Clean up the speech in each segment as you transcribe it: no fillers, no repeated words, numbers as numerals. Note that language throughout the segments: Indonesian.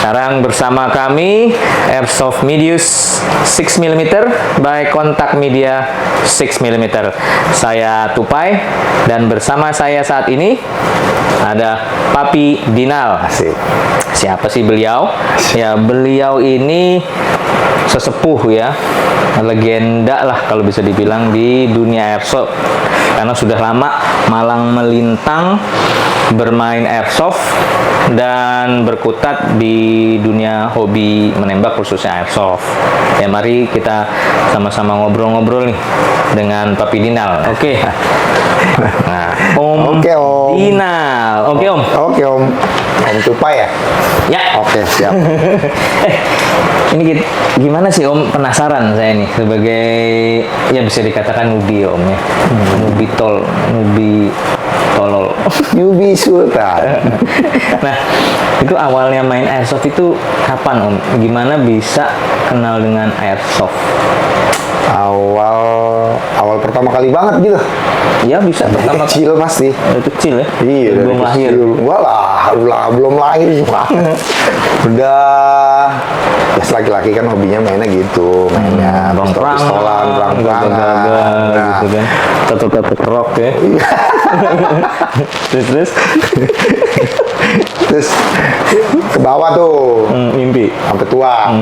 Sekarang bersama kami Airsoft Medius 6mm by Kontak Media 6mm. Saya Tupai dan bersama saya saat ini ada Papi Dinal. Asik. Siapa sih beliau? Ya, beliau ini sesepuh ya, legenda lah kalau bisa dibilang di dunia airsoft, karena sudah lama malang melintang bermain airsoft dan berkutat di dunia hobi menembak khususnya airsoft. Ya, mari kita sama-sama ngobrol-ngobrol nih dengan Papi Dinal. Oke. Nah, Om Oke, Om. Dinal. Oke, Om. Oke, Om. Om Tupai ya? Ya. Oke, siap. Ini gimana sih Om? Penasaran saya nih sebagai, ya bisa dikatakan newbie Om ya. Newbie tolol. Newbie Sultan. Nah, itu awalnya main airsoft itu kapan Om? Gimana bisa kenal dengan airsoft? Awal pertama kali banget gitu. Ya bisa pertama Kecil pasti. dari kecil ya. Iya, dari belum lahir. kecil. Belum lahir. Udah. Ya, laki-laki kan hobinya mainnya gitu, mainnya pistolan, perang-perangan. Gitu kan. Tetek rock ya. terus Terus ke bawah tuh, mimpi. sampai tua.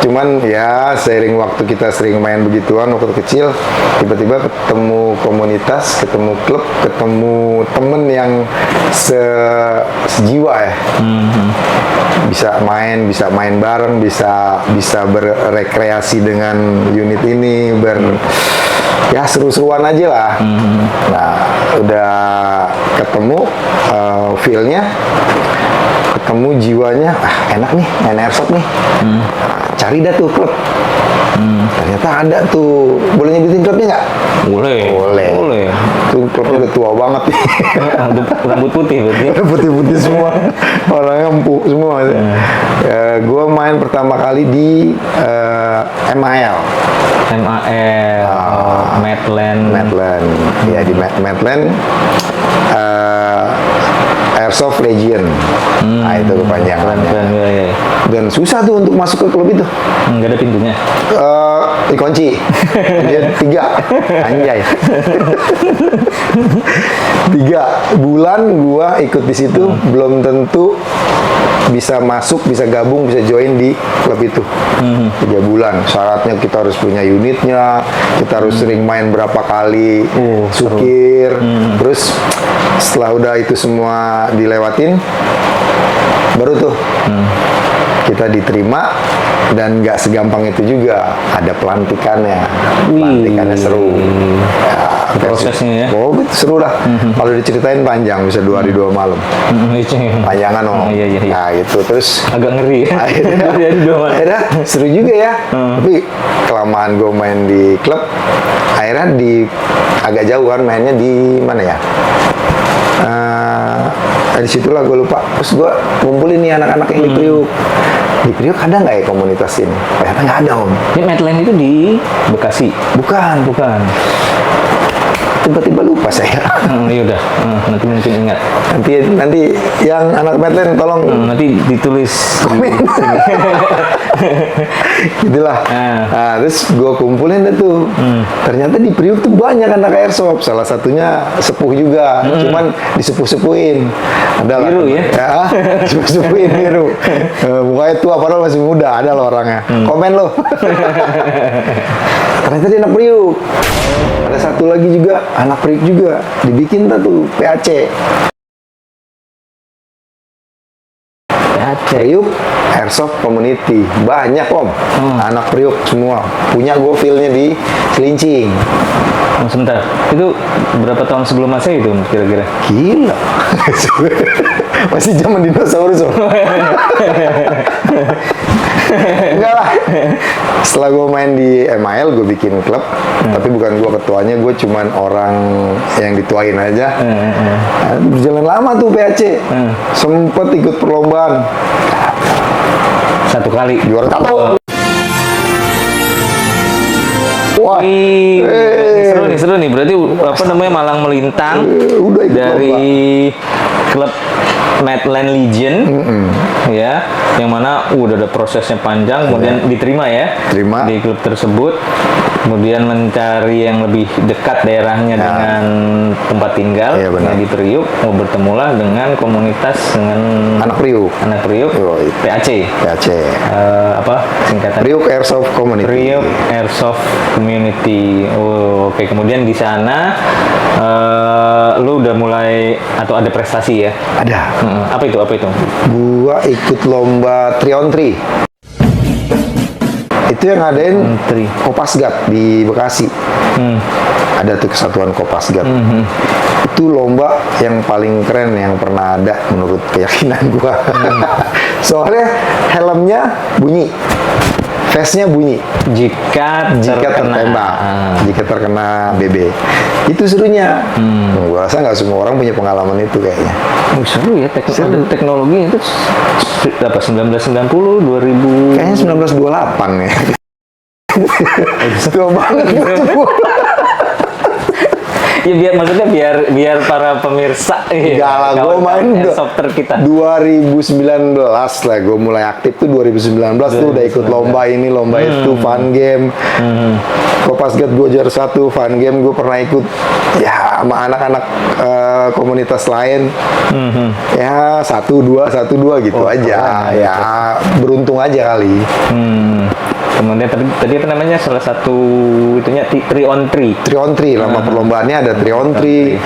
Cuman ya seiring waktu kita sering main begituan waktu kecil, tiba-tiba ketemu komunitas, ketemu klub, ketemu temen yang sejiwa ya. Bisa main bareng, bisa berrekreasi dengan unit ini, ya seru-seruan aja lah. Nah, udah ketemu feel-nya, ketemu jiwanya, enak nih main airsoft nih. Cari dah tuh klub. Ternyata ada tuh. Boleh nyebutin klubnya nggak? Boleh. Tuh klubnya udah tua banget nih. Rambut putih berarti. Putih-putih semua. Orangnya empuk semua. Gue main pertama kali di MAL. Madland. Ya, di Madland. Airsoft Legion. Nah, itu kepanjangannya. Ya. Dan susah tuh untuk masuk ke klub itu. Nggak ada pintunya. Dikunci. Dia 3. Anjay. 3 bulan gua ikut di situ, belum tentu bisa masuk, bisa gabung, bisa join di klub itu. 3 bulan. Syaratnya kita harus punya unitnya, kita harus sering main berapa kali, sukir. Terus setelah udah itu semua dilewatin, baru tuh kita diterima. Dan nggak segampang itu juga, ada pelantikannya. Pelantikannya seru. Ya, prosesnya ya. Oh, seru lah. Kalau diceritain panjang, bisa 2 hari 2 malam. Panjangan Om. Iya. Nah, gitu. Terus Agak ngeri. akhirnya seru juga ya. Tapi kelamaan gue main di klub, akhirnya agak jauh kan mainnya di mana ya? Di situlah gue lupa. Terus gue kumpulin nih anak-anak yang di Priuk. Di Priuk ada nggak ya komunitas ini? Ternyata nggak ada Om. Ini Madland itu di Bekasi? Bukan. Tiba-tiba lupa saya. Ya udah, nanti mungkin ingat. Nanti yang anak Madland tolong nanti ditulis komen. Gitulah. Nah, terus gue kumpulin itu. Ternyata di Priuk tuh banyak anak airsoft. Salah satunya sepuh juga. Cuman disepuh-sepuhin. Ada Biru ya? Sepuh-sepuhin biru. Mukanya tua padahal masih muda. Ada loh orangnya. Komen lo. Ternyata dia anak Priuk. Ada satu lagi juga anak Priuk juga. Dibikin tuh PAC. Priuk Airsoft Community. Banyak Om. Anak Priuk semua. Punya gue feel-nya di Cilincing. Sebentar, itu berapa tahun sebelum Masehi itu kira-kira? Gila. Masih zaman dinosaurus Om. Enggak lah. Setelah gue main di MAL, gue bikin klub. Tapi bukan gue ketuanya, gue cuman orang yang dituain aja. Berjalan lama tuh PAC. Sempet ikut perlombaan. 1 kali. Juara 1. Wah. Seru nih. Berarti apa namanya malang melintang Udah ikut dari klub Madland Legion, ya, yang mana udah ada prosesnya panjang, kemudian diterima ya, Terima. di klub tersebut, kemudian mencari yang lebih dekat daerahnya dengan tempat tinggal, Iya, benar. di Priuk, mau bertemulah dengan komunitas dengan Anak Priuk. Priuk, PAC, PAC. apa singkatan? Priuk Airsoft Community. Priok Airsoft Community. Oh, oke. Kemudian di sana lu udah mulai atau ada prestasi ya? Ada. Apa itu? Gua ikut lomba 3-on-3. Itu yang ngadain Tri. Kopasgat di Bekasi. Ada tuh kesatuan Kopasgat. Itu lomba yang paling keren yang pernah ada menurut keyakinan gua. Soalnya helmnya bunyi, vestnya bunyi. Jika Tertembak, jika terkena BB. Itu serunya. Gua rasa nggak semua orang punya pengalaman itu kayaknya. Seru ya teknologi itu apa 1990 2000 Kayaknya 1928 ya. Tua banget. ya maksudnya biar para pemirsa Enggak lah, gue main software kita 2019 lah, gue mulai aktif tuh 2019 tuh udah ikut lomba ini, lomba itu, fun game. Kopasgat gue juara 1, fun game gue pernah ikut ya sama anak-anak komunitas lain. Ya 1-2 gitu aja. Ya beruntung aja kali. Kemudian tadi apa namanya salah satu itunya 3-on-3. 3-on-3, lama perlombaannya ada 3-on-3.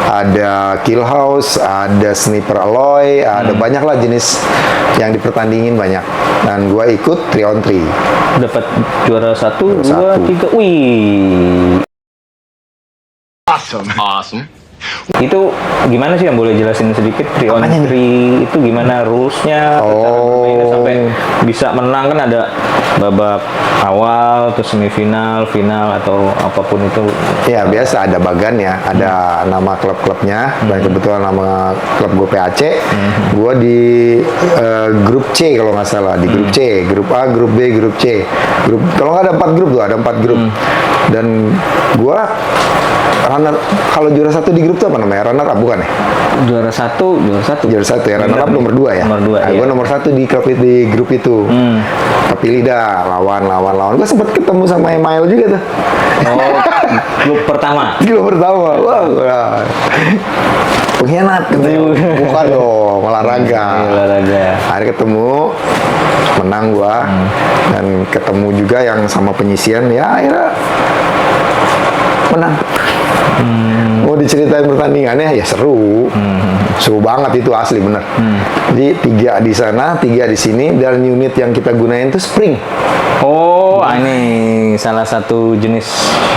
Ada kill house, ada sniper alloy, ada banyak lah jenis yang dipertandingin banyak. Dan gua ikut 3-on-3. Dapat juara 1, 2, Satu. 3. Wih. Awesome. Itu gimana sih yang boleh jelasin sedikit 3-on-3 itu gimana rulesnya, cara bermainnya sampai bisa menang kan ada babak awal, terus semifinal, final atau apapun itu. Ya biasa ada bagannya, ada nama klub-klubnya. Dan kebetulan nama klub gue PAC. Gue di grup C kalau nggak salah, di grup C, grup A, grup B, grup C. Kalau nggak ada 4 grup tuh, ada 4 grup. Dan gue runner, kalau juara 1 di grup itu apa namanya? Runner up bukan ya? Juara 1 Juara 1 ya, runner up nomor 2 ya? Nomor 2, nah, iya. gue nomor 1 di grup itu. Kepilih dah, lawan. Gue sempat ketemu sama Email juga tuh. Oh, klub pertama. Grup pertama, wah. Pengkhianat katanya. Bukan dong, olahraga. Olahraga. Akhirnya ketemu, menang gua. Dan ketemu juga yang sama penyisian, ya akhirnya menang. Mau diceritain pertandingannya ya seru. Seru banget itu asli bener. Jadi 3 di sana, 3 di sini, dan unit yang kita gunain tuh spring. Oh, ini salah satu jenis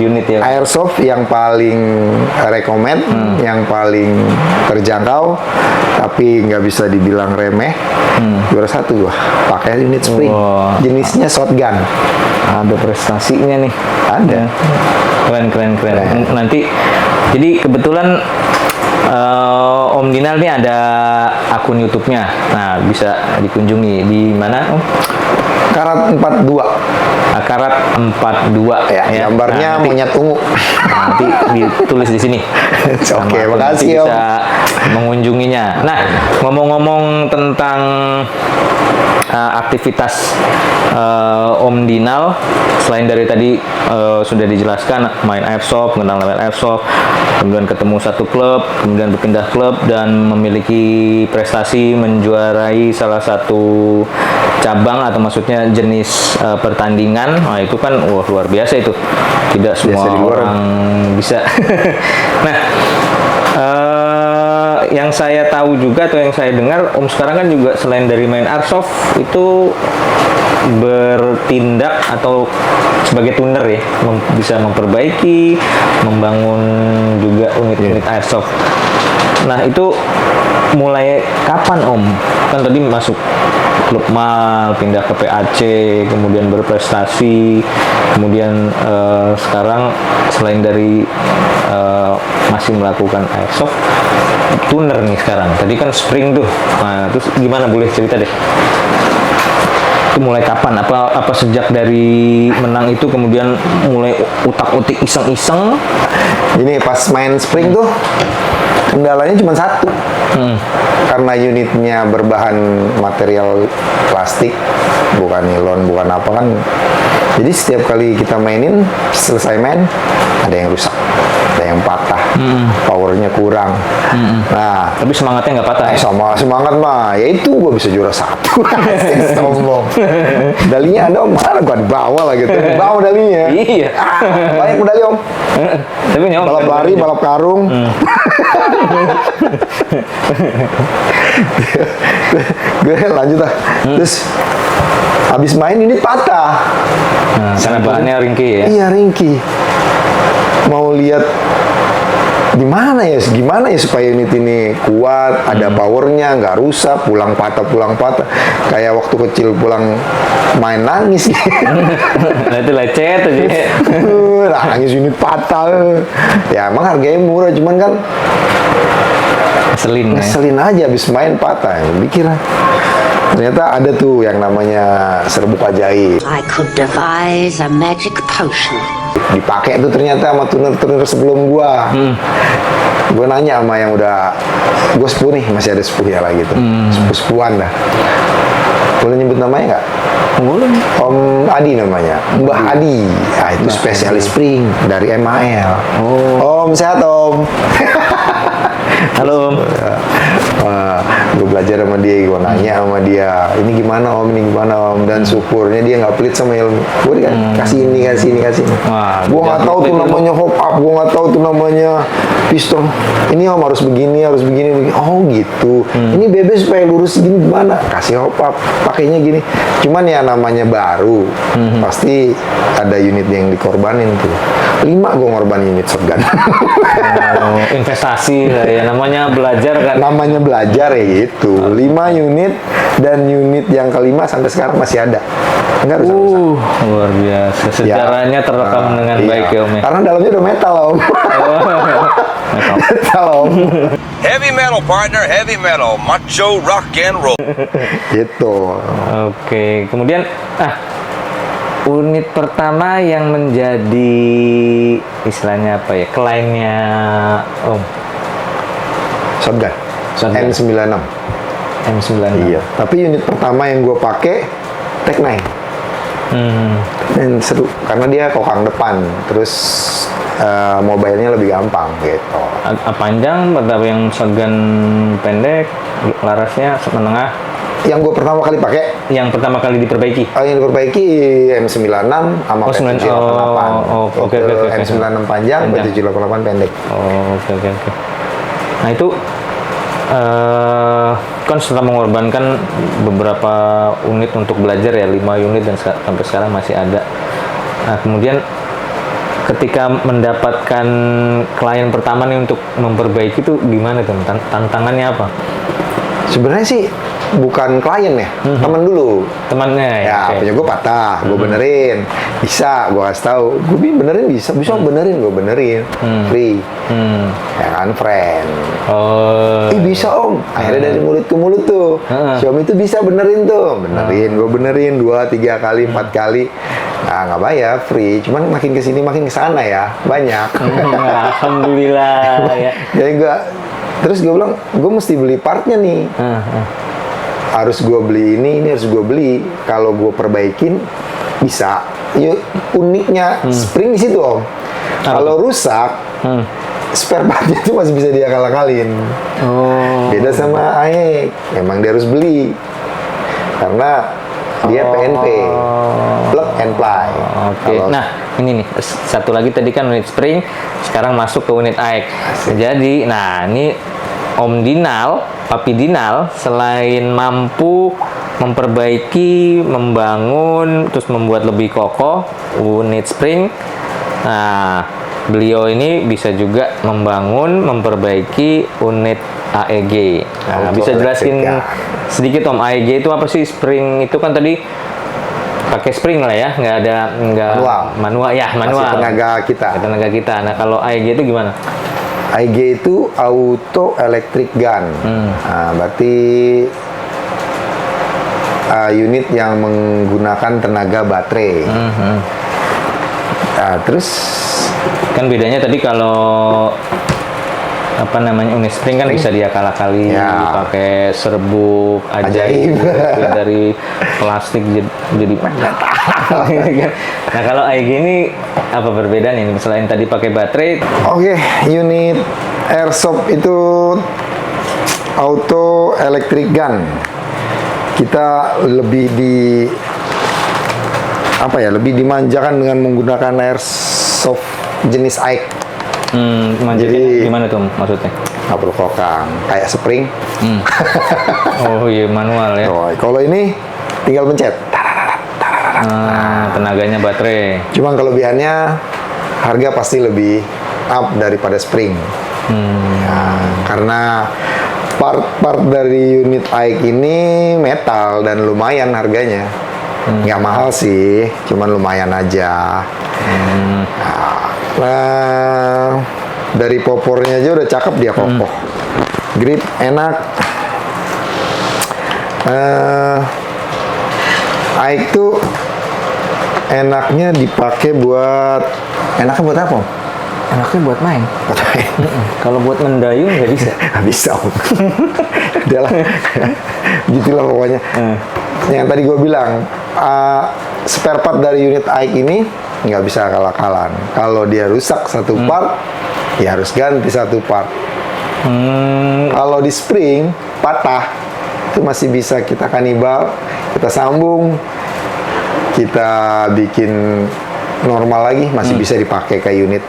unit ya. Airsoft yang paling recommend, yang paling terjangkau, tapi nggak bisa dibilang remeh. Juara 1 gua pakai unit spring. Wow. Jenisnya shotgun. Ada prestasinya nih. Ada. Keren. Nanti, jadi kebetulan Om Dinal nih ada akun YouTube-nya. Nah, bisa dikunjungi di mana, Om? Karat 42. Karat 42 Ya, gambarnya Nah, monyet ungu. nanti ditulis di sini. Oke, Sama aku nanti makasih, Om. bisa mengunjunginya. Nah, ngomong-ngomong tentang aktivitas Om Dinal, selain dari tadi sudah dijelaskan main airsoft, mengenal airsoft, kemudian ketemu satu klub, kemudian berpindah klub dan memiliki prestasi menjuarai salah satu cabang atau maksudnya jenis pertandingan. Nah, itu kan wah luar biasa itu. Tidak semua di luar. orang bisa. Nah, yang saya tahu juga atau yang saya dengar, Om sekarang kan juga selain dari main airsoft itu bertindak atau sebagai tuner ya, bisa memperbaiki, membangun juga unit-unit airsoft. Nah, itu mulai kapan, Om? Kan tadi masuk klub mal, pindah ke PAC, kemudian berprestasi, kemudian sekarang selain dari masih melakukan airsoft, tuner nih sekarang. Tadi kan spring tuh. Nah, terus gimana, boleh cerita deh? Itu mulai kapan? Apa sejak dari menang itu kemudian mulai utak-utik iseng-iseng? Ini pas main spring tuh kendalanya cuma satu. Karena unitnya berbahan material plastik, bukan nilon, bukan apa kan. Jadi setiap kali kita mainin, selesai main, ada yang rusak, ada yang patah, powernya kurang. Nah, Tapi semangatnya nggak patah. sama semangat mah, ya itu gua bisa juara 1. Sombong. Dalinya ada om, mana gua di bawah lah gitu. Di bawah dalinya. Iya. Banyak medali om. Tapi nih, Om, Balap lari, balap karung. Gue lanjut lah. Terus habis main ini patah. Nah, karena bahannya ringkih ya. Iya ringkih. Mau lihat gimana ya supaya unit ini kuat, ada powernya, nggak rusak, pulang patah. Kayak waktu kecil pulang main nangis. Nah itu lecet aja. Nangis unit patah. Ya emang harganya murah, cuman kan Ngeselin ya. ngeselin aja habis main patah. Mikir ternyata ada tuh yang namanya serbuk ajaib. I could devise a magic potion. Dipakai tuh ternyata sama tuner-tuner sebelum gua. Gua nanya sama yang udah, gua sepuh nih, masih ada sepuhnya lagi tuh. Sepuh-sepuhan dah. Boleh nyebut namanya nggak? Boleh. Om Adi namanya, Mbah Adi. Nah, itu spesialis spring dari MAL. Om, sehat Om. Halo Om. Gue belajar sama dia, gue nanya sama dia, ini gimana Om, dan syukurnya dia nggak pelit sama ilmu. Gue kasih ini. Wah, Gue nggak tahu tuh namanya hop up, gue nggak tahu tuh namanya pistol. Ini Om harus begini. Oh gitu. Ini BB supaya lurus gini gimana? Kasih hop up, pakainya gini. Cuman ya namanya baru, pasti ada unit yang dikorbanin tuh. 5 gue ngorbanin unit shotgun. Investasi lah ya, namanya belajar kan. Namanya belajar ya gitu. 5 unit dan unit yang kelima sampai sekarang masih ada. Enggak rusak-rusak. Luar biasa. Sejarahnya terekam dengan Iya. baik ya Om ya. Karena dalamnya udah metal Om. Metal Om. Heavy metal, partner, heavy metal. Macho rock and roll. Gitu. Oke, kemudian unit pertama yang menjadi istilahnya apa ya, kliennya Om? Shotgun. Shotgun. M96. M96. Iya. Tapi unit pertama yang gue pakai Tech 9. Dan seru karena dia kokang depan, terus mobilenya lebih gampang gitu. Panjang atau yang shotgun pendek, larasnya menengah? Yang gue pertama kali pakai, Yang pertama kali diperbaiki? yang diperbaiki M96 sama Oh, P788. oke. M96 panjang, P788 pendek. Oh, oke. Nah itu kan setelah mengorbankan beberapa unit untuk belajar ya, 5 unit dan sampai sekarang masih ada. Nah kemudian ketika mendapatkan klien pertama nih untuk memperbaiki itu gimana tuh? Tantangannya apa? Sebenarnya sih bukan klien ya, temen dulu. Temannya ya? Ya, Oke. punya gue patah, gue benerin. Bisa, gue kasih tahu. Gue benerin bisa benerin, gue benerin. Free. Ya kan, friend. Oh. Bisa om. Akhirnya dari mulut ke mulut tuh. Si om itu bisa benerin tuh. Gue benerin 2, 3 kali, 4 kali. Nah, nggak bayar, free. Cuman makin kesini makin kesana ya, banyak. Alhamdulillah ya. Jadi terus gue bilang, gue mesti beli partnya nih. Harus gue beli ini harus gue beli. Kalau gue perbaikin bisa. Yuk, uniknya spring di situ om. Kalau rusak, spare partnya itu masih bisa dia akal-akalin. Beda sama AEK, memang dia harus beli karena dia PNP, plug and play. Oke. Nah, ini nih satu lagi tadi kan unit spring, sekarang masuk ke unit AEK. Jadi, nah ini Om Dinal, Papi Dinal, selain mampu memperbaiki, membangun, terus membuat lebih kokoh unit spring, nah beliau ini bisa juga membangun, memperbaiki unit AEG. Nah, bisa jelasin sedikit Om, AEG itu apa sih? Spring itu kan tadi pakai spring lah ya, nggak manual ya, manual. Masih tenaga kita. Nah, kalau AEG itu gimana? AEG itu auto electric gun. Nah, berarti unit yang menggunakan tenaga baterai. Nah, terus Kan bedanya tadi kalau apa namanya unit spring kan bisa diakal-akali Ya. pakai serbuk ajaib Ajaib. dari plastik jadi metal. Nah kalau kayak gini apa perbedaannya selain tadi pakai baterai? Oke, unit airsoft itu auto electric gun. Kita lebih lebih dimanjakan dengan menggunakan airsoft jenis AIK. Manjatnya Jadi- gimana tuh maksudnya? Nggak perlu kokang, kayak spring. Oh iya manual ya. Tuh, kalau ini tinggal pencet. Tenaganya baterai. Cuma kelebihannya harga pasti lebih up daripada spring. Ya, karena part-part dari unit AIK ini metal dan lumayan harganya. Nggak mahal sih, cuman lumayan aja. Nah, dari popornya aja udah cakep, dia kokoh. Grip enak. AIK tuh enaknya dipakai buat apa? Enaknya buat main. Buat main. Kalau buat mendayung nggak bisa. Nggak bisa Om. Udahlah. Gitulah pokoknya. Yang tadi gue bilang, spare part dari unit AIK ini nggak bisa kalah-kalan. Kalau dia rusak satu part, ya harus ganti satu part. Kalau di spring patah, itu masih bisa kita kanibal, kita sambung, kita bikin normal lagi, masih bisa dipakai ke unit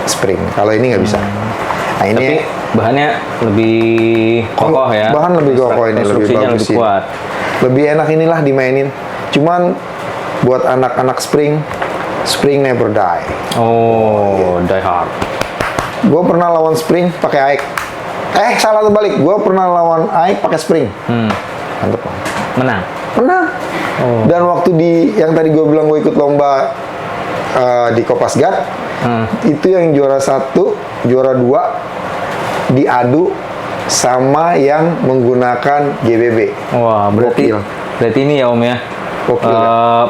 spring. Kalau ini nggak bisa. Nah ini Tapi bahannya lebih kokoh ya. bahan lebih kokoh ini, lebih Konstruksinya bagus lebih ini. kuat. Lebih enak inilah dimainin. Cuman buat anak-anak spring never die. Oh, die hard. Gue pernah lawan spring pakai AIK. Salah terbalik. Gue pernah lawan AIK pakai spring. Mantep Om. Menang. Pernah. Dan waktu yang tadi gue bilang gue ikut lomba di Kopasgat, itu yang juara 1, juara 2 diadu sama yang menggunakan GBB. Wah, berarti ini ya Om ya. Gokil,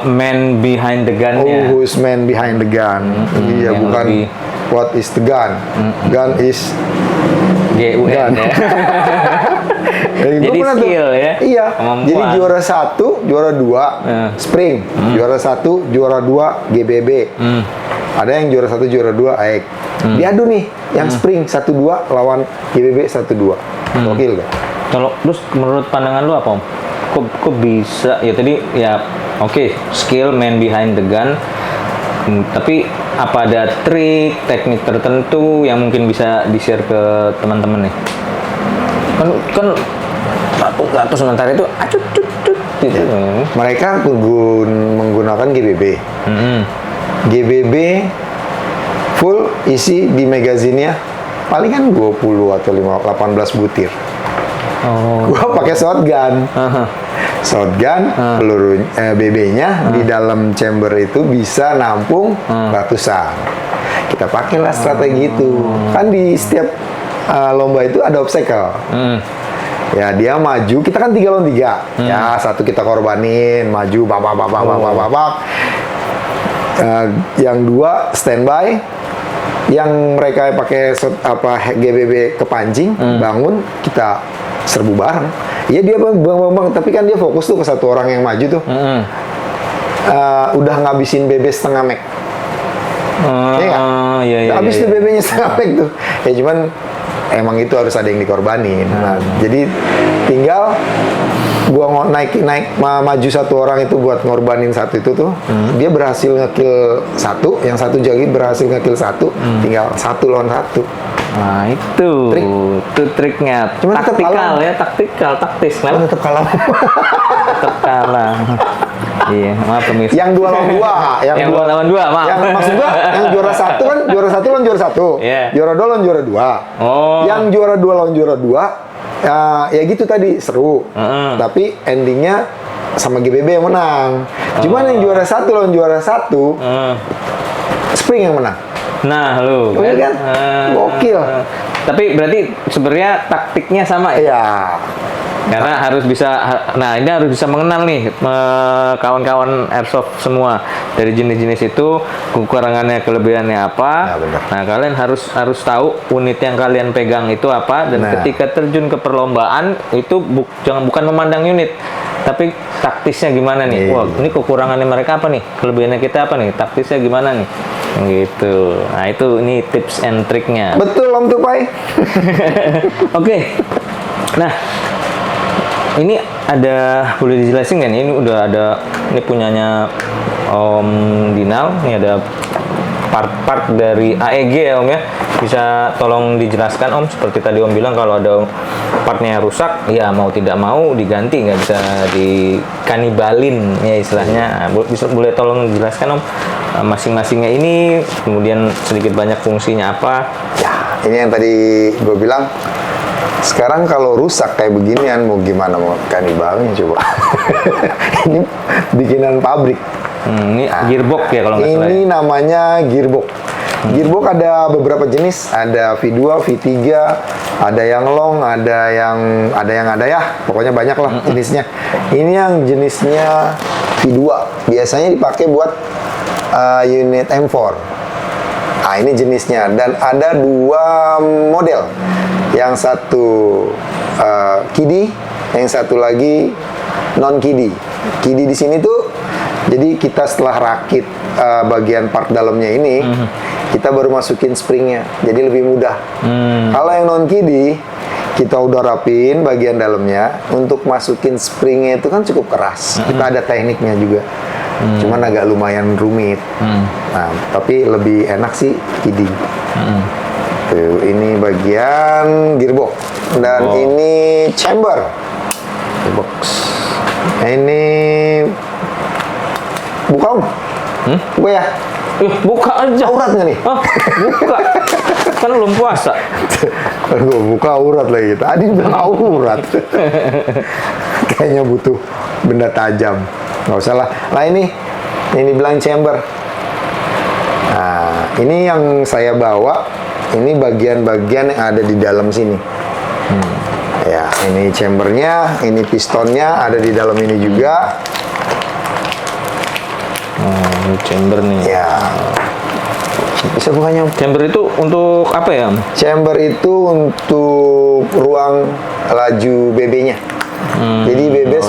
Man behind the Oh, gun-nya. who's man behind the gun? Iya, yang bukan lebih- what is the gun. Gun is GUN gun. ya. Gua Jadi pernah tuh. skill ya, Iya. kemampuan. Jadi juara 1, juara 2 spring, juara 1, juara 2 GBB. Ada yang juara 1, juara 2 AIK. Diadu nih, yang spring 1-2 lawan GBB 1-2. Gokil kan? Kalau terus menurut pandangan lu apa Om? Kok bisa ya tadi ya oke, skill man behind the gun. Tapi apa ada trik, teknik tertentu yang mungkin bisa di-share ke teman-teman nih? Kan satu sementara itu acut gitu. Mereka menggunakan GBB. GBB full isi di magazinnya paling kan 20 atau 18 butir. Oh. Gua pakai shotgun. Shotgun, peluru BB-nya di dalam chamber itu bisa nampung ratusan. Kita pakailah strategi itu. Kan di setiap lomba itu ada obstacle. Ya dia maju, kita kan 3 lawan 3. Ya satu kita korbanin, maju, babak. Yang 2 standby. Yang mereka pakai GBB kepancing, bangun, kita serbu bareng. Iya dia bang, tapi kan dia fokus tuh ke satu orang yang maju tuh. Udah ngabisin BB setengah mek. Iya. Habis tuh BB-nya setengah mek tuh. Ya cuman emang itu harus ada yang dikorbanin. Nah, jadi tinggal gua naik maju satu orang itu buat ngorbanin satu itu tuh. Dia berhasil ngekill satu, yang satu jadi berhasil ngekill satu, tinggal 1 lawan 1. Nah itu Trik. itu triknya. Cuman tetap Taktikal kalah. ya, taktis. Kan Kenapa tetap kalah. tetap kalah? Iya, maaf pemirsa. Yang 2 lawan 2, yang 2 lawan 2, maaf. Yang maksud gua yang juara 1 kan juara 1 lawan juara 1. Iya. Juara 2 lawan juara 2. Oh. Yang juara 2 lawan juara 2 ya gitu tadi seru. Tapi endingnya sama GBB yang menang. Cuman yang juara 1 lawan juara 1 Spring yang menang. Nah, lu Iya kan? Gokil. Tapi berarti sebenarnya taktiknya sama ya? Iya. Karena harus bisa, nah ini harus bisa mengenal nih kawan-kawan airsoft semua dari jenis-jenis itu, kekurangannya, kelebihannya apa. Ya, benar. Nah kalian harus tahu unit yang kalian pegang itu apa, dan Nah. ketika terjun ke perlombaan itu bukan memandang unit, tapi taktisnya gimana nih. Iya. Wah, ini kekurangannya mereka apa nih, kelebihannya kita apa nih, taktisnya gimana nih, gitu. Nah ini tips and triknya. Betul Om Tupai. Oke. Nah, ini ada, boleh dijelasin nggak nih? Ini udah ada, ini punyanya Om Dinal. Ini ada part-part dari AEG ya Om ya. Bisa tolong dijelaskan Om, seperti tadi Om bilang kalau ada partnya yang rusak, ya mau tidak mau diganti, nggak bisa dikanibalin ya istilahnya. Nah, boleh tolong dijelaskan Om masing-masingnya ini, kemudian sedikit banyak fungsinya apa? Ya, ini yang tadi gue bilang. Sekarang kalau rusak kayak beginian, mau gimana mau kanibalnya coba. Ini bikinan pabrik. Ini gearbox ya kalau nggak salah. Ini namanya gearbox. Gearbox ada beberapa jenis, ada V2, V3, ada yang long, ada ya, pokoknya banyak lah jenisnya. Ini yang jenisnya V2, biasanya dipakai buat unit M4. Nah, ini jenisnya, dan ada dua model. Yang satu kidi, yang satu lagi non kidi. Kidi di sini tuh, jadi kita setelah rakit bagian part dalamnya ini, kita baru masukin springnya, jadi lebih mudah. Kalau yang non kidi, kita udah rapin bagian dalamnya, untuk masukin springnya itu kan cukup keras. Kita ada tekniknya juga, cuman agak lumayan rumit. Nah, tapi lebih enak sih kidi. Tuh, ini bagian gearbox, dan ini chamber. Gearbox. Ini buka Om. Buka ya. Buka aja. Aurat nggak nih? Hah? Buka. Kan belum puasa. Aduh, buka aurat lagi. Tadi bilang aurat. Kayaknya butuh benda tajam. Nggak usah lah. Nah ini bilang chamber. Nah, ini yang saya bawa. Ini bagian-bagian yang ada di dalam sini. Ya, ini chambernya, ini pistonnya ada di dalam ini juga. Ini chamber nih. Ya, bisa bukanya. Chamber itu untuk apa ya? Chamber itu untuk ruang laju BB-nya. Jadi BB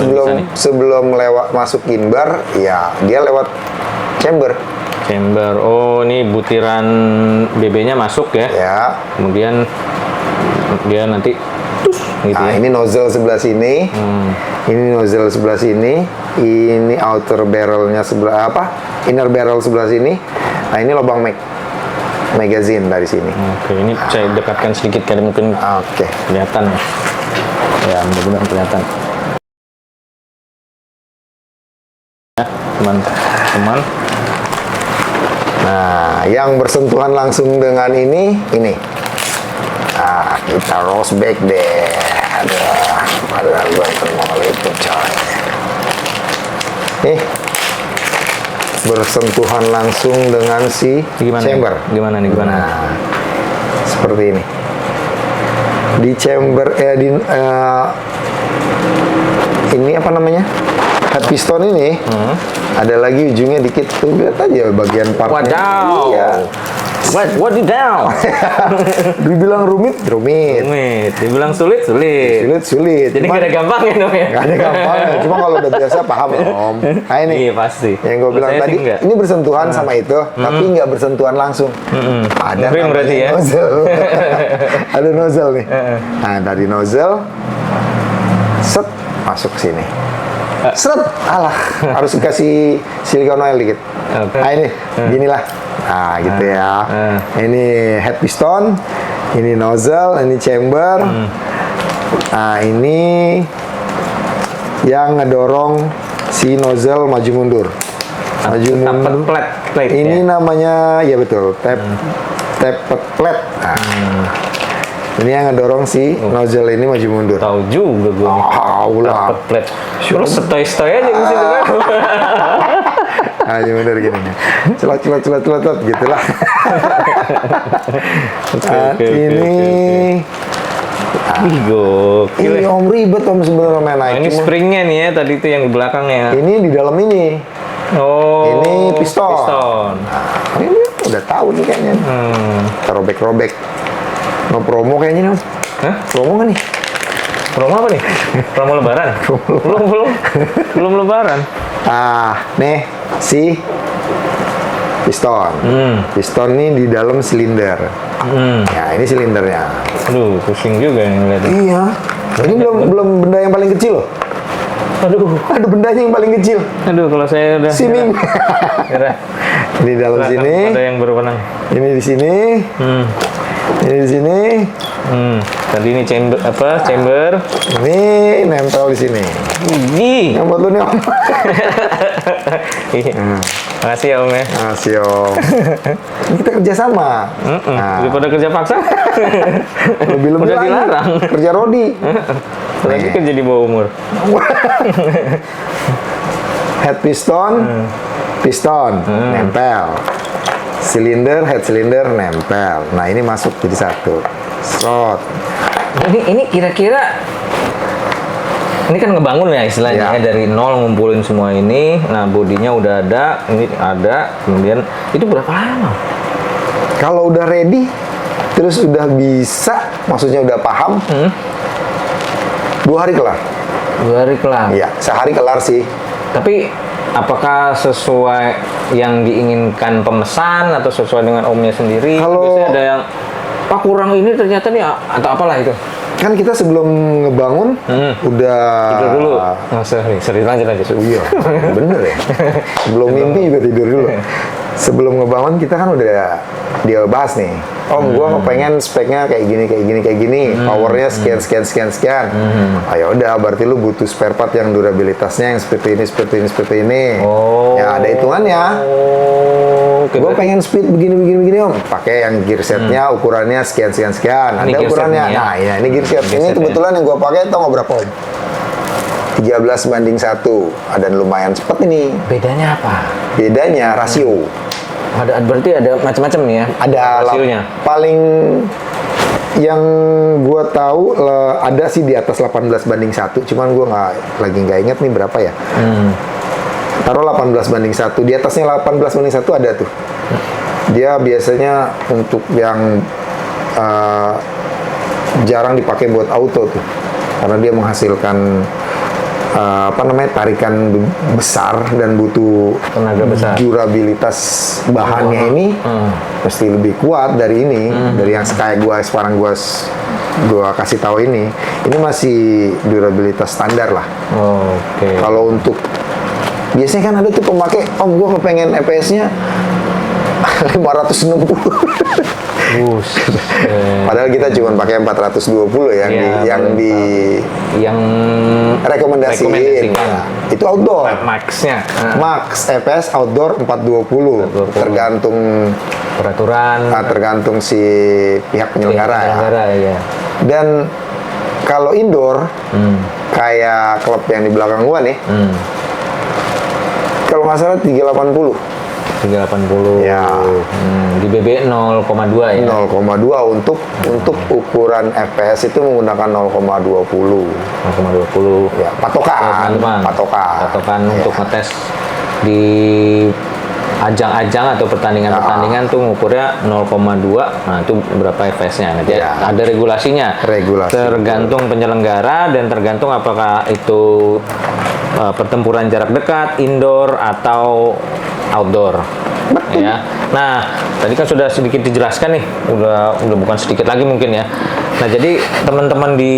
sebelum lewat masukin bar, ya dia lewat chamber. Chamber. Oh, ini butiran BB-nya masuk ya. Ya. Kemudian dia nanti gitu Nah, ya. ini nozzle sebelah sini. Ini nozzle sebelah sini. Ini outer barrelnya sebelah inner barrel sebelah sini. Nah, ini lubang magazine dari sini. Oke, ini saya dekatkan sedikit karena mungkin Oke. kelihatan ya. Ya, mudah-mudahan kelihatan. Ya, teman-teman. Nah, yang bersentuhan langsung dengan ini. Nah, kita roast back deh. Padahal gue kenal itu coy. Nih, bersentuhan langsung dengan si chamber. Gimana nih? Nah, seperti ini. Di chamber, ini apa namanya? Head piston ini ada lagi ujungnya dikit tuh, lihat aja bagian partnya. Wadaw. Iya. What it down? Dibilang rumit. Rumit. Dibilang sulit. Sulit. Jadi nggak ada gampangnya dong ya? Nggak ada gampangnya. Cuma kalau udah biasa paham Om. Nah ini. Iya pasti. Yang gue bilang Saya tadi, sih enggak. ini bersentuhan sama itu, tapi nggak bersentuhan langsung. Ada Ring namanya berarti ya? nozzle. Ada nozzle nih. Nah, dari nozzle, set masuk ke sini. Seret, harus dikasih silikon oil dikit. Oke. Nah ini, ginilah. Nah gitu ya. Ini head piston, ini nozzle, ini chamber. Nah ini yang ngedorong si nozzle maju mundur. Tappet plate. Ini ya? namanya, ya betul, tappet plate. Nah, ini yang ngedorong si nozzle ini maju mundur. Tahu juga gue nih. Ulah. Tappet plate. Lu stay aja di situ kan. Maju mundur gini. Celot gitulah. Oke. Ini Ih, gokil. Ini ya. om ribet om sebenarnya main Nah, naik. ini Cuma springnya nih ya, tadi itu yang di belakangnya. ini di dalam ini. Oh, Ini piston. Piston. Ini udah tahu nih kayaknya. Kita robek-robek. Mau promo kayaknya nih om. Hah? Promo nggak nih? Promo apa nih? Promo lebaran? belum lebaran. Nih si piston. Piston nih di dalam silinder. Ya ini silindernya. Aduh, pusing juga nih ngeliatnya. Iya. Ini belum benda yang paling kecil loh. Aduh, Ada bendanya yang paling kecil. kalau saya udah Siming. nyerah. Ini di dalam sini. Ada yang berwenang. Ini di sini. Ini di sini. Tadi ini chamber. Ini nempel di sini. Ih. Yang buat lu nih om. Makasih ya Om ya. Masih om. Ini kita kerja sama. Daripada kerja paksa. Lebih Udah lagi. dilarang. Kerja rodi. Lagi kerja di bawah umur. Head piston, nempel. Silinder, head silinder nempel. Nah ini masuk jadi satu. Slot. Ini kira-kira ini kan ngebangun ya istilahnya Ya. ya, dari nol ngumpulin semua ini. Nah bodinya udah ada, ini ada. Kemudian itu berapa lama? Kalau udah ready, terus udah bisa, maksudnya udah paham, 2 hari kelar. 2 hari kelar. Iya, sehari kelar sih. Tapi apakah sesuai yang diinginkan pemesan atau sesuai dengan omnya sendiri? Kalau- Biasanya ada yang Pak kurang ini ternyata nih atau apalah itu. Kan kita sebelum ngebangun, udah... Tidur dulu. Oh, sorry, lanjut. Iya, bener ya. Sebelum mimpi juga tidur dulu. Sebelum ngebangun kita kan udah dia bahas nih. Om, gua pengen speknya kayak gini. Powernya sekian. Ayo udah, berarti lu butuh spare part yang durabilitasnya yang seperti ini. Oh. Ya ada hitungannya. Oke, Gue berarti- pengen speed begini om. Pakai yang gear setnya ukurannya sekian. Ini Ada gear ukurannya. setnya ya? Nah, ya, ini gear set. Gear Ini set kebetulan yang gue pakai tau nggak berapa om? 13:1. Ada lumayan cepet ini. bedanya apa? Bedanya rasio. Berarti ada macam-macam nih ya. Ada hasilnya. paling yang gue tahu ada sih di atas 18:1. Cuman gue nggak inget nih berapa ya. Taruh 18:1. Di atasnya 18:1 ada tuh. Dia biasanya untuk yang jarang dipakai buat auto tuh, karena dia menghasilkan tarikan besar dan butuh Tenaga besar. durabilitas bahannya ini mesti lebih kuat dari ini, dari yang kayak sekarang gua kasih tahu ini masih durabilitas standar lah. Oke. Kalau untuk biasanya kan ada tuh pemakai, om gua kepengen EPS-nya 560. Padahal kita cuma pakai 420 ya, Iya, yang rekomendasiin. rekomendasikan. Itu outdoor. Max-nya. Max EPS outdoor 420. 420. Tergantung Peraturan si pihak penyelenggara ya. ya. Dan kalau indoor kayak klub yang di belakang gua nih, kalau nggak salah 380. 380. Ya. Di BB 0,2 ya. 0,2 untuk ukuran FPS itu menggunakan 0,20. 0,20. Ya, patokan. Patokan Ya. untuk ngetes di ajang-ajang atau pertandingan-pertandingan tuh ngukurnya 0,2. Nah, itu berapa FPS-nya. Nanti Ya. ada regulasinya. Regulasi. Tergantung penyelenggara dan tergantung apakah itu pertempuran jarak dekat, indoor atau outdoor. Ya. Nah, tadi kan sudah sedikit dijelaskan nih, udah bukan sedikit lagi mungkin ya. Nah, jadi teman-teman di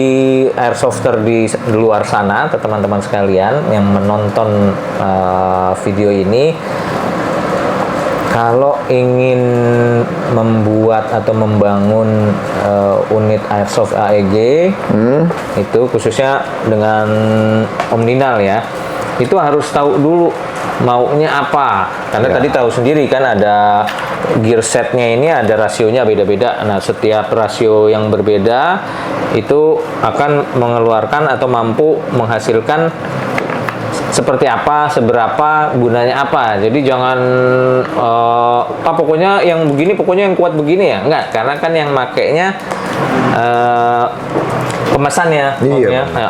Airsofter di luar sana, atau teman-teman sekalian yang menonton video ini, kalau ingin membuat atau membangun unit Airsoft AEG, itu khususnya dengan Om Dinal ya, itu harus tahu dulu maunya apa, karena tadi tahu sendiri kan ada gear setnya ini ada rasionya beda-beda. Nah, setiap rasio yang berbeda itu akan mengeluarkan atau mampu menghasilkan seperti apa, seberapa, gunanya apa. Jadi jangan pokoknya yang begini, pokoknya yang kuat begini ya, enggak, karena kan yang makainya pemesannya, Om, Iya, ya. Ya,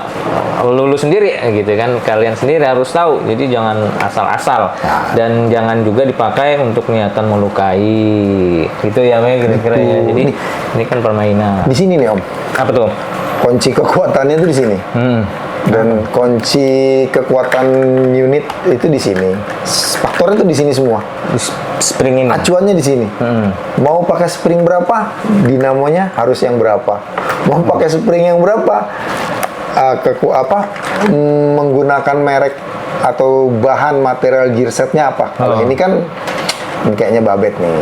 lulu sendiri gitu kan, kalian sendiri harus tahu. Jadi jangan asal-asal dan jangan juga dipakai untuk niatan melukai. Itu ya, Mei, kira-kira ya. Jadi ini kan permainan. Di sini nih Om, Apa tuh? kunci kekuatannya itu di sini. Dan kunci kekuatan unit itu di sini. Faktornya itu di sini semua. Spring ini. Acuannya di sini. Mau pakai spring berapa, dinamonya harus yang berapa. Mau pakai spring yang berapa, menggunakan merek atau bahan material gearsetnya apa. Kalau ini kan kayaknya babet nih.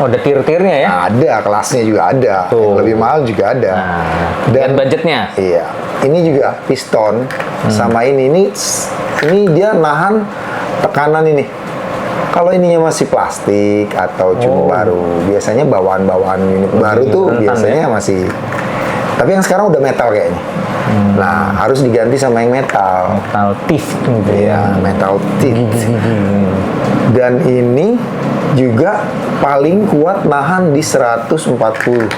Ada tir-tirnya ya? Ada, kelasnya juga ada. Tuh. Yang lebih mahal juga ada. Dan budgetnya? Iya. Ini juga piston sama ini dia nahan tekanan ini. Kalau ininya masih plastik atau cuma baru, biasanya bawaan-bawaan unit baru tuh rentan biasanya masih. Tapi yang sekarang udah metal kayaknya. Nah, harus diganti sama yang metal. Metal teeth gitu ya. Iya, metal teeth. Dan ini juga paling kuat nahan di 140.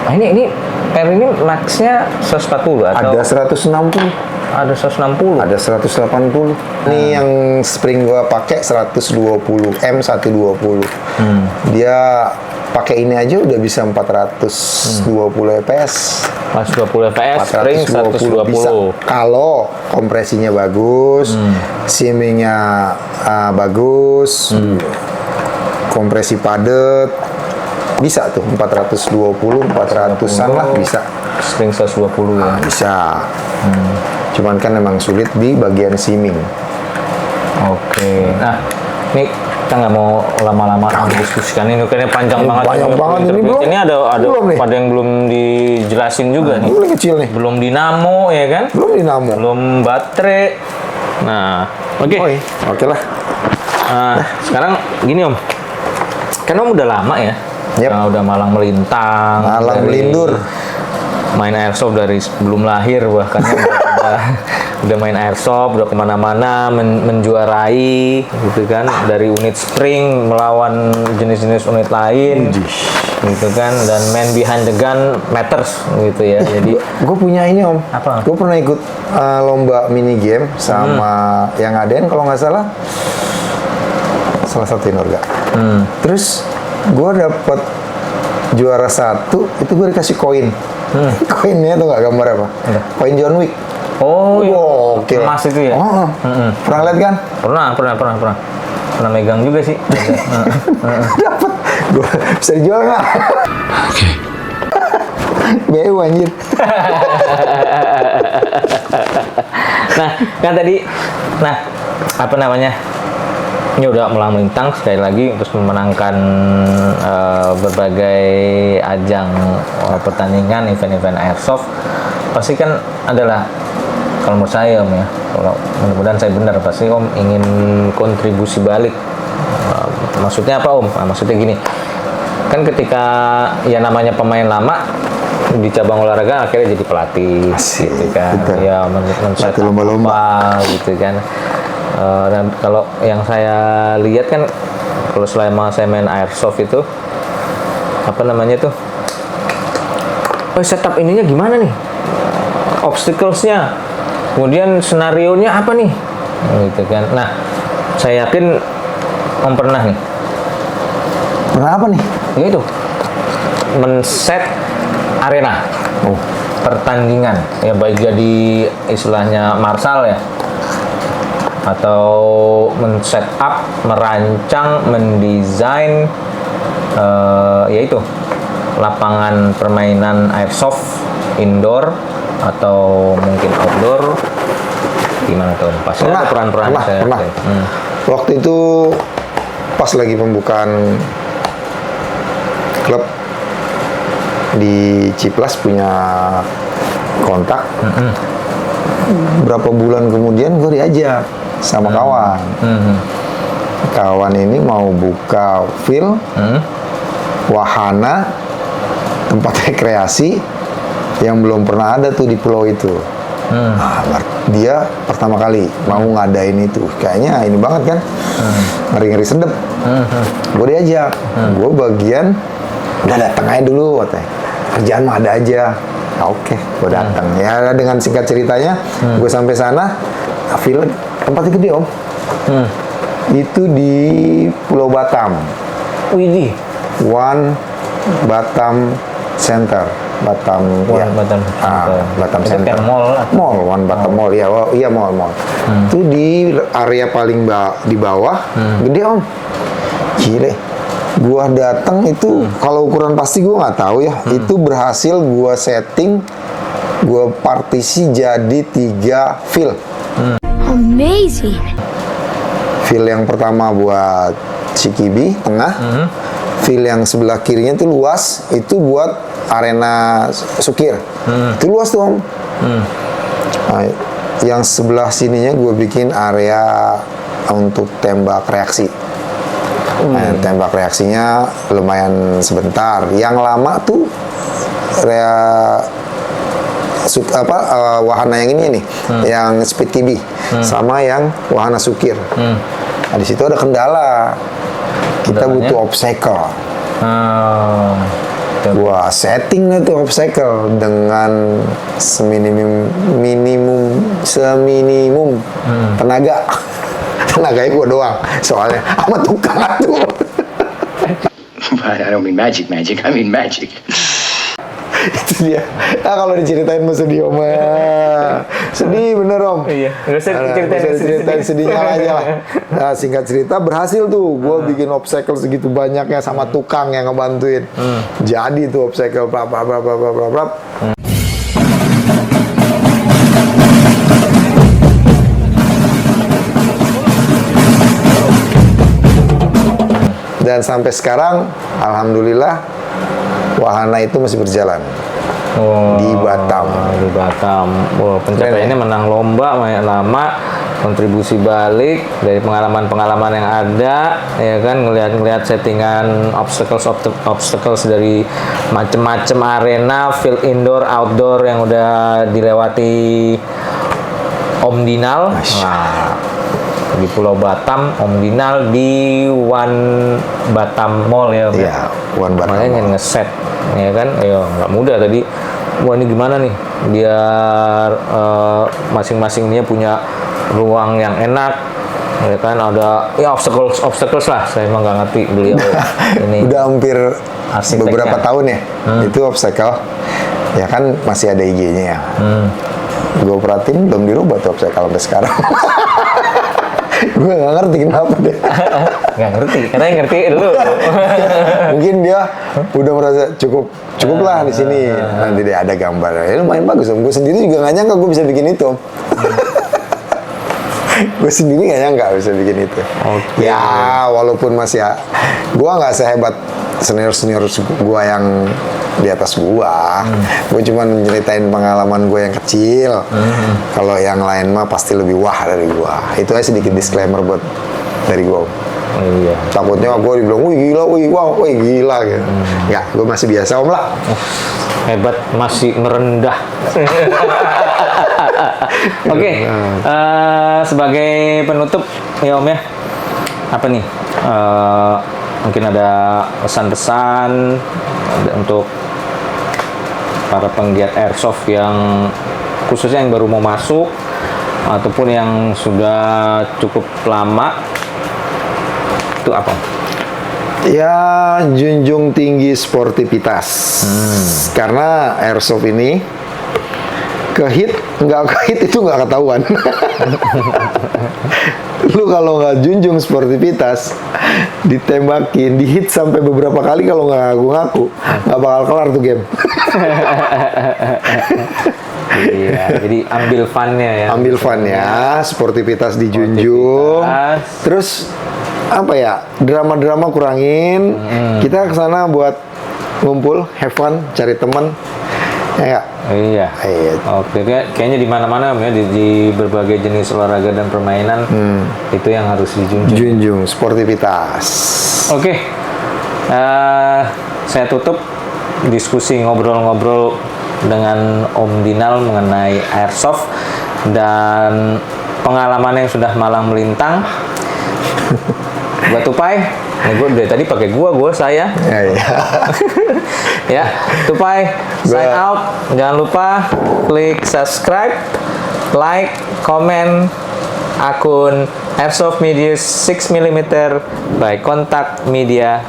Nah, ini R ini max-nya 140 atau Ada 160. ada 160? Ada 180. Ini yang spring gua pakai 120 M120. Dia pakai ini aja udah bisa 420 fps. 120 fps, spring 420 bisa. 120. Kalau kompresinya bagus, seamingnya bagus, kompresi padat, bisa tuh 420, 400-an lah bisa. Spring 120 ya. Bisa. Cuman kan memang sulit di bagian seaming. Oke. Nah, ini kita nggak mau lama-lama diskusikan ini kayaknya panjang Ini banget. panjang banget ini, belum? Ini ada Belum nih. pada yang belum dijelasin juga nih. Ini kecil nih. Belum dinamo ya kan? Belum dinamo. Belum baterai. Nah, oke. Oh, iya. Oke lah. Nah, sekarang gini Om. Kan Om udah lama ya. Yep. Nah, udah malang melintang. Malang dari melindur. Main airsoft dari sebelum lahir bahkan udah main airsoft, udah kemana-mana menjuarai gitu kan, dari unit spring melawan jenis-jenis unit lain gitu kan, dan man behind the gun matters gitu ya. Jadi Gue punya ini Om. Apa? Gue pernah ikut lomba mini game sama yang ngadain kalau nggak salah satu Inorga. Terus gue dapet juara 1, itu gue dikasih koin. Koinnya tuh nggak gambar apa? Koin John Wick. oh iya, Gokil. emas itu ya. Oh, pernah lihat kan? Pernah megang juga sih. Dapat. Gue bisa dijual nggak? Oke. BU anjir. Nah, kan tadi, apa namanya? Ini udah malang melintang sekali lagi terus memenangkan berbagai ajang pertandingan event-event airsoft. Pasti kan adalah, kalau menurut saya Om ya, kalau mudah-mudahan saya benar, pasti Om ingin kontribusi balik. Maksudnya apa Om? Nah, maksudnya gini, kan ketika ya namanya pemain lama di cabang olahraga akhirnya jadi pelatih. Asik, gitu kan, betul. ya men-set Pelatih lomba-lomba. gitu kan. Dan kalau yang saya lihat kan, kalau selama saya main airsoft itu apa namanya tuh, setup ininya gimana nih, obstacles-nya, kemudian senarionya apa nih, gitu kan. Nah, saya yakin Om pernah nih. Pernah apa nih? Ya itu, men-set arena pertandingan ya, baik jadi istilahnya marshal ya, atau men-set up, merancang, mendesain yaitu lapangan permainan airsoft indoor atau mungkin outdoor, gimana tuh? Pasti ada peran-peran saya. Pernah. Waktu itu pas lagi pembukaan klub di Ciplas punya kontak. Berapa bulan kemudian gue diajak sama kawan. Kawan ini mau buka field, wahana, tempat rekreasi yang belum pernah ada tuh di pulau itu. Nah, dia pertama kali mau ngadain itu, kayaknya ini banget kan, ngeri-ngeri sedep. Gue diajak, gue bagian, udah datang aja dulu katanya. kerjaan mah ada aja. Nah, oke, gue datang. Ya dengan singkat ceritanya, gue sampai sana, film tempatnya gede om. Itu di Pulau Batam. Widih. One Batam Center. Batam, One ya. Batam Center. Batam Itu Center. kayak mall lah. Mall, One Batam Mall. Ya, iya mall. Itu di area paling di bawah, gede om. Gile. Gua datang itu kalau ukuran pasti gua nggak tahu ya. Itu berhasil gua setting, gua partisi jadi 3 field. Amazing. Field yang pertama buat Cikibi tengah. Field yang sebelah kirinya tuh luas, itu buat arena Sukir. Itu luas tuh om. Nah, yang sebelah sininya gue bikin area untuk tembak reaksi. Nah, tembak reaksinya lumayan sebentar. Yang lama tuh wahana yang ini nih, yang Speed TB sama yang wahana Sukir. Nah, di situ ada kendala. Kita butuh obstacle. Gua setting lah tuh obstacle dengan seminimum tenaga. Tenaganya gua doang, soalnya sama tukang tuh. But I don't mean magic, I mean magic. Itu dia. Nah, kalau diceritain mah sedih om. Sedih bener om. Iya, nggak usah ceritain sedihnya aja lah. Nah, singkat cerita berhasil tuh. Gue bikin obstacle segitu banyaknya sama tukang yang ngebantuin. Jadi tuh obstacle bla. Dan sampai sekarang, alhamdulillah, wahana itu masih berjalan. Di Batam. Di Batam. Wah, pencapaiannya menang lomba banyak lama, kontribusi balik dari pengalaman-pengalaman yang ada, ya kan, ngelihat settingan obstacles dari macem-macem arena, field indoor, outdoor yang udah dilewati Om Dinal. Nah, di Pulau Batam, Om Dinal di One Batam Mall ya. Iya, One Batam Makanya Mall. ngeset, ya kan, ayo nggak mudah tadi. Wah, ini gimana nih biar masing-masingnya punya ruang yang enak, ya kan, ada ya obstacles lah. Saya emang nggak ngerti beliau ini. Udah hampir arsiteknya. beberapa tahun ya itu obstacle. Ya kan masih ada IG-nya ya. Gue perhatiin belum dirubah tuh obstacle sampai sekarang. Gue nggak ngerti kenapa deh. Nggak ngerti, karena yang ngerti dulu. Mungkin dia udah merasa cukup lah di sini. Nanti dia ada gambar. Ya lumayan bagus om. Gue sendiri juga nggak nyangka gue bisa bikin itu. Gue sendiri nggak nyangka bisa bikin itu. Oke. Ya walaupun masih gue nggak sehebat senior gue yang di atas gua. Gue cuma menceritain pengalaman gue yang kecil. Kalau yang lain mah pasti lebih wah dari gua. Itu aja sedikit disclaimer buat dari gua. Iya. Takutnya gue dibilang, wih gila, wih gila gitu. Enggak, gue masih biasa om lah. Hebat, masih merendah. Oke, sebagai penutup ya Om ya, apa nih? Mungkin ada pesan-pesan untuk para penggiat airsoft yang khususnya yang baru mau masuk ataupun yang sudah cukup lama, itu apa? Ya, junjung tinggi sportivitas. Karena airsoft ini kehit, nggak kehit itu nggak ketahuan. Lu kalau nggak junjung sportivitas, ditembakin, dihit sampai beberapa kali kalau nggak ngaku-ngaku, nggak bakal kelar tuh game. Iya, jadi ambil fun-nya ya. Ambil fun-nya, sportivitas dijunjung. Terus apa ya, drama-drama kurangin. Kita kesana buat ngumpul, have fun, cari teman. Ya nggak? Iya. Oke, kayaknya di mana-mana Om ya, di berbagai jenis olahraga dan permainan itu yang harus dijunjung. Junjung sportivitas. Oke, saya tutup diskusi ngobrol-ngobrol dengan Om Dinal mengenai airsoft dan pengalaman yang sudah malang melintang. Gua Tupai. Nih gua dari tadi pakai saya. Ya, iya. Ya, Tupai sign out. Jangan lupa klik subscribe, like, komen akun Airsoft Media 6mm by Kontak Media.